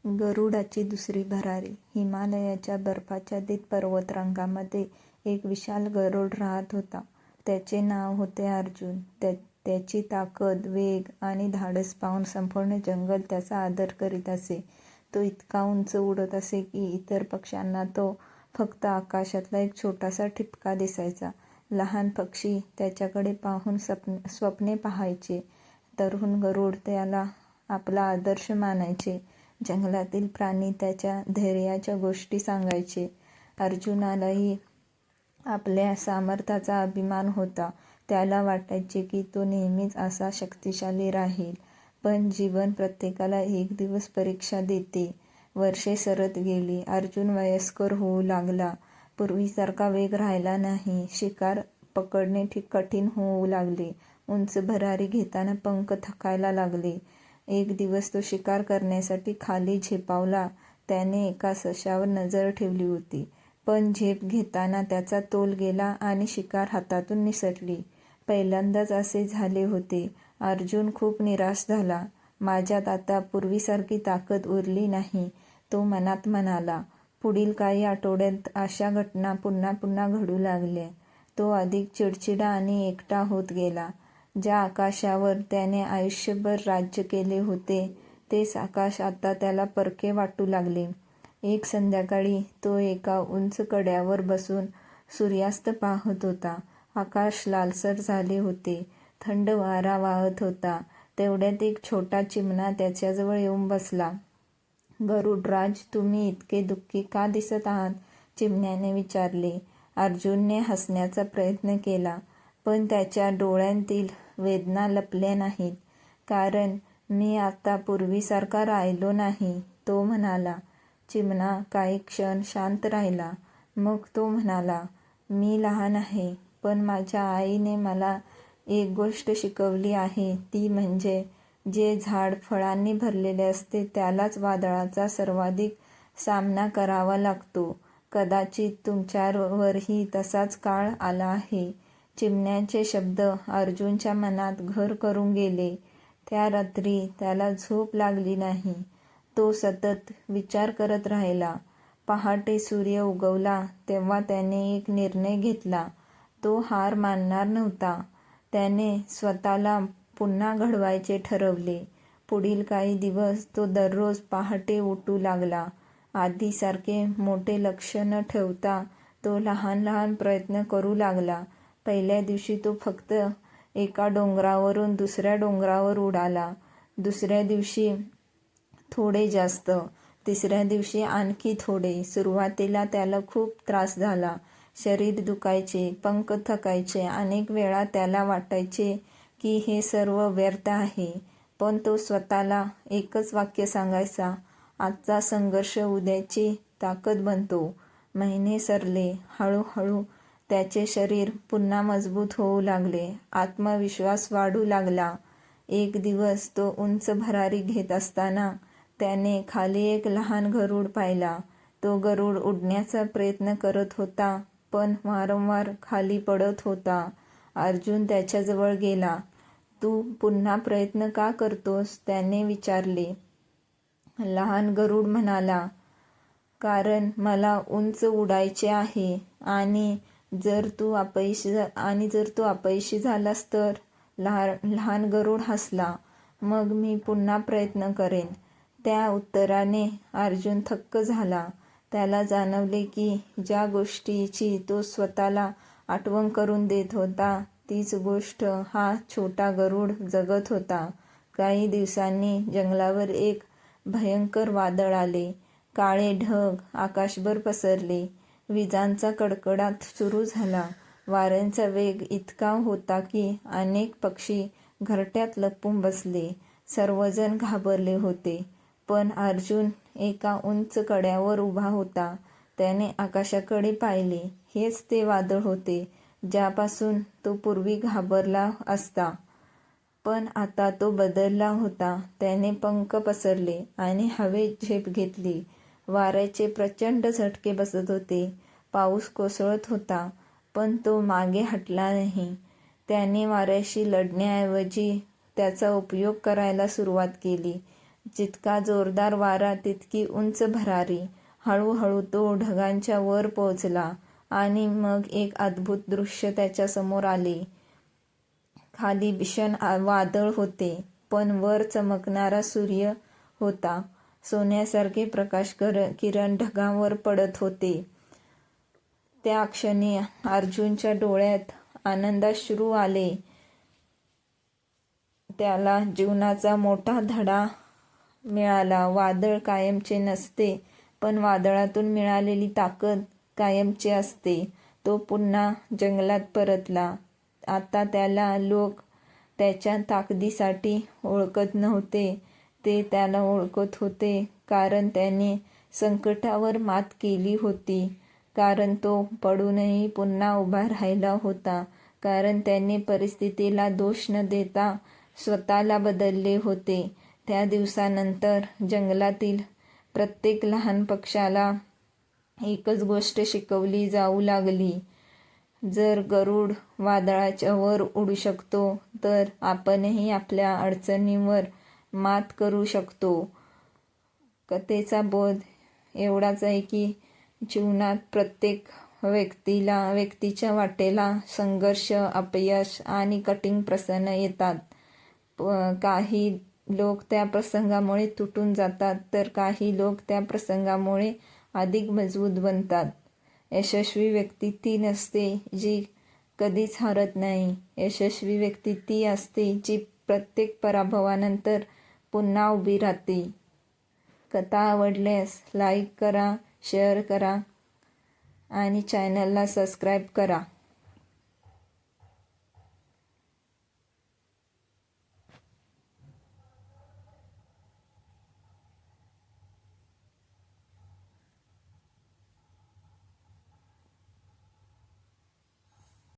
गरुडाची दुसरी भरारी. हिमालयाच्या बर्फाच्छादित पर्वतरांगांमध्ये एक विशाल गरुड राहत होता. त्याचे नाव होते अर्जुन. त्याची ताकद, वेग आणि धाडस पाहून संपूर्ण जंगल त्याचा आदर करीत असे. तो इतका उंच उडत असे की इतर पक्ष्यांना तो फक्त आकाशातला एक छोटासा ठिपका दिसायचा. लहान पक्षी त्याच्याकडे पाहून स्वप्ने पाहायचे. तरुण गरुड त्याला आपला आदर्श मानायचे. जंगलातील प्राणी त्याच्या धैर्याच्या गोष्टी सांगायचे. अर्जुनालाही आपल्या सामर्थ्याचा अभिमान होता. त्याला वाटायचे की तो नेहमीच असा शक्तिशाली राहील. पण जीवन प्रत्येकाला एक दिवस परीक्षा देते. वर्षे सरत गेली. अर्जुन वयस्कर होऊ लागला. पूर्वीसारखा वेग राहिला नाही. शिकार पकडणे कठीण होऊ लागले. उंच भरारी घेताना पंख थकायला लागले. एक दिवस तो शिकार करण्यासाठी खाली झेपावला. त्याने एका सशावर नजर ठेवली होती. पण झेप घेताना त्याचा तोल गेला आणि शिकार हातातून निसटली. पहिल्यांदाच असे झाले होते. अर्जुन खूप निराश झाला. माझ्यात आता पूर्वीसारखी ताकद उरली नाही, तो मनात म्हणाला. पुढील काही आठवड्यात अशा घटना पुन्हा पुन्हा घडू लागल्या. तो अधिक चिडचिडा आणि एकटा होत गेला. ज्या आकाशावर त्याने आयुष्यभर राज्य केले होते तेच आकाश आता त्याला परके वाटू लागले. एक संध्याकाळी तो एका उंच कड्यावर बसून सूर्यास्त पाहत होता. आकाश लालसर झाले होते. थंड वारा वाहत होता. तेवढ्यात एक छोटा चिमणा त्याच्याजवळ येऊन बसला. गरुडराज, तुम्ही इतके दुःखी का दिसत आहात? चिमण्याने विचारले. अर्जुनने हसण्याचा प्रयत्न केला, पण त्याच्या डोळ्यांतील वेदना लपल्या नाहीत. कारण मी आता पूर्वीसारखा राहिलो नाही, तो म्हणाला. चिमणा काही क्षण शांत राहिला. मग तो म्हणाला, मी लहान आहे, पण माझ्या आईने मला एक गोष्ट शिकवली आहे. ती म्हणजे जे झाड फळांनी भरलेले असते त्यालाच वादळाचा सर्वाधिक सामना करावा लागतो. कदाचित तुमच्यावरही तसाच काळ आला आहे. चिमण्याचे शब्द अर्जुनच्या मनात घर करून गेले. त्या रात्री त्याला झोप लागली नाही. तो सतत विचार करत राहिला. पहाटे सूर्य उगवला तेव्हा त्याने एक निर्णय घेतला. तो हार मानणार नव्हता. त्याने स्वतःला पुन्हा घडवायचे ठरवले. पुढील काही दिवस तो दररोज पहाटे उठू लागला. आधीसारखे मोठे लक्ष्य न ठेवता तो लहान लहान प्रयत्न करू लागला. पहिल्या दिवशी तो फक्त एका डोंगरावरून दुसऱ्या डोंगरावर उडाला. दुसऱ्या दिवशी थोडे जास्त. तिसऱ्या दिवशी आणखी थोडे. सुरुवातीला त्याला खूप त्रास झाला. शरीर दुखायचे, पंख थकायचे. अनेक वेळा त्याला वाटायचे की हे सर्व व्यर्थ आहे. पण तो स्वतःला एकच वाक्य सांगायचा, आजचा संघर्ष उद्याची ताकद बनतो. महिने सरले. हळूहळू त्याचे शरीर पुन्हा मजबूत होऊ लागले. आत्मविश्वास वाढू लागला. एक दिवस तो उंच भरारी घेत असताना त्याने खाली एक लहान गरुड पाहिला. तो गरुड उडण्याचा प्रयत्न करत होता, पण वारंवार खाली पडत होता. अर्जुन त्याच्याजवळ गेला. तू पुन्हा प्रयत्न का करतोस? त्याने विचारले. लहान गरुड म्हणाला, कारण मला उंच उडायचे आहे आणि जर तू अपयशी झालास तर? लहान गरुड हसला. मग मी पुन्हा प्रयत्न करेन. त्या उत्तराने अर्जुन थक्क झाला. त्याला जाणवले की ज्या गोष्टीची तो स्वतःला आठवण करून देत होता तीच गोष्ट हा छोटा गरुड जगत होता. काही दिवसांनी जंगलावर एक भयंकर वादळ आले. काळे ढग आकाशभर पसरले. विजांचा कडकडाट सुरू झाला. वाऱ्यांचा वेग इतका होता की अनेक पक्षी घरट्यात लपून बसले. सर्वजण घाबरले होते. पण अर्जुन एका उंच कड्यावर उभा होता. त्याने आकाशाकडे पाहिले. हेच ते वादळ होते ज्यापासून तो पूर्वी घाबरला असता. पण आता तो बदलला होता. त्याने पंख पसरले आणि हवेत झेप घेतली. वाऱ्याचे प्रचंड झटके बसत होते. पाऊस कोसळत होता, पण तो मागे हटला नाही. त्याने वाऱ्याशी लढण्याऐवजी त्याचा उपयोग करायला सुरुवात केली. जितका जोरदार वारा तितकी उंच भरारी. हळूहळू तो ढगांच्या वर पोहोचला आणि मग एक अद्भुत दृश्य त्याच्यासमोर आले. खाली भीषण वादळ होते, पण वर चमकणारा सूर्य होता. सोन्यासारखे प्रकाश किरण ढगांवर पडत होते. त्या क्षणी अर्जुनच्या डोळ्यात आनंदाश्रू आले. त्याला जीवनाचा मोठा धडा मिळाला. वादळ कायमचे नसते, पण वादळातून मिळालेली ताकद कायमची असते. तो पुन्हा जंगलात परतला. आता त्याला लोक त्याच्या ताकदीसाठी ओळखत नव्हते, ते त्याला ओळखत होते कारण त्याने संकटावर मात केली होती, कारण तो पडूनही पुन्हा उभा राहिला होता, कारण त्याने परिस्थितीला दोष न देता स्वतःला बदलले होते. त्या दिवसानंतर जंगलातील प्रत्येक लहान पक्ष्याला एकच गोष्ट शिकवली जाऊ लागली. जर गरुड वादळाच्या वर उडू शकतो, तर आपणही आपल्या अडचणींवर मात करू शकतो. कथेचा बोध एवढाच आहे की जीवनात प्रत्येक व्यक्तीच्या वाटेला संघर्ष, अपयश आणि कठीण प्रसंग येतात. काही लोक त्या प्रसंगामुळे तुटून जातात, तर काही लोक त्या प्रसंगामुळे अधिक मजबूत बनतात. यशस्वी व्यक्ती ती नसते जी कधीच हरत नाही. यशस्वी व्यक्ती ती असते जी प्रत्येक पराभवानंतर पुन्हा उभी राहते. कथा आवडल्यास लाईक करा, शेअर करा आणि चॅनलला सबस्क्राईब करा.